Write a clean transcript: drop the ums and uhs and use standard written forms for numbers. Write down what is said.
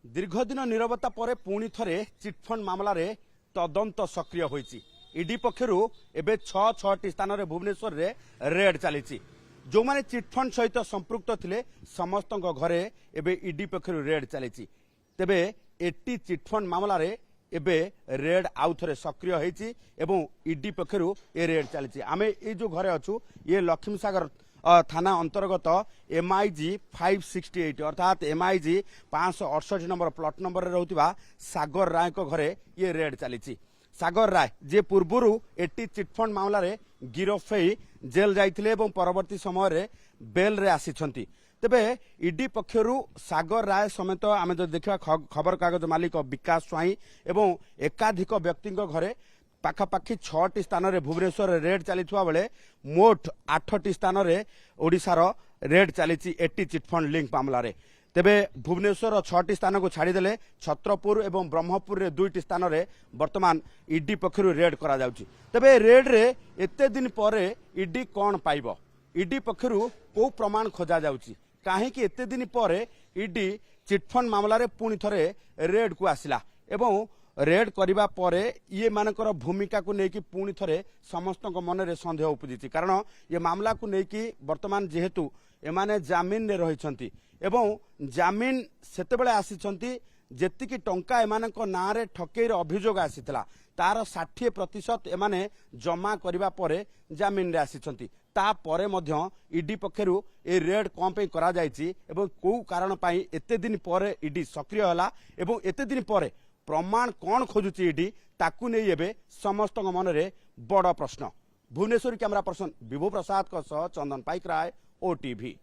दीर्घदिन नीरवता पर पुणी थे चिटफंड मामला रे तदंत सक्रिय होईची। ईडी पक्षरु एबे 6 स्थान रे भुवनेश्वर रे रेड चली। जो माने चिटफंड सहित संपृक्त थिले समस्त घरे एबे ईडी पक्षरु रेड चली। तेबे एटी चिटफंड मामला रे एबे रेड आउ थे सक्रिय होईची एवं ईडी पक्षरु ए रेड चली। आमे ए जो घरे अछु ये लक्ष्मी सागर थाना अंतर्गत MIG 568 अर्थात MIG 568 नंबर प्लॉट नंबर रहउतिबा सागर राय को घरे ये रेड चली। सागर राय जे पूर्वरु एटी चिटफंड मामला रे गिरफ होई जेल जाइथिले एवं परवर्ती समय रे बेल रे आसीछंती। तेबे ईडी पक्षरु सागर राय समेत आमे जो देखा खबर कागज मालिक विकास स्वाई एवं एकाधिक व्यक्ति घरे पाखापाखि 6 स्थान रे भुवनेश्वर रेड चली बेले मोट 8 स्थान रे ओडिशार रेड चली 80 चिटफंड लिंक मामला रे। तेबे भुवनेश्वर 6 स्थान को छाड़ीदेले छत्रपुर एवं ब्रह्मपुर रे 2 स्थान रे वर्तमान ईडी पक्षरु रेड करा जाउची। तेबे रेड रे एते दिन परे ईडी कोन पाइबो, ईडी पक्षरु को प्रमाण खोजा जाउची, काहे कि एते दिन परे ईडी चिटफंड मामला रे पुणी थरे रेड को आसिला एवं रेड करिबा परे ये मानकर भूमिका को लेकिन पुणी थरे समस्त मन रे संदेह उपजिछि। कारण ये मामला को लेकिन वर्तमान जेहेतु एमाने जामिन रे रहिछंती एवं जामिन सेतेबेले आसीछंती जेतिकी टंका एमानक ना रे ठकेर अभियोग आसीतला तार 60% एमाने जमा करिबा परे जामिन रे आसीछंती। ता परे मध्य ईडी पक्षरु ए रेड कम पे करा जायछि एवं को कारण पई एते दिन परे ईडी सक्रिय हला एवं एते दिन परे प्रमाण कौन खोजुची ईडी ताकू नहीं एबे समस्त मन रे बड़ प्रश्न। भुवनेश्वर कैमरा पर्सन विभु प्रसाद को सह चंदन पाइक राय, OTV।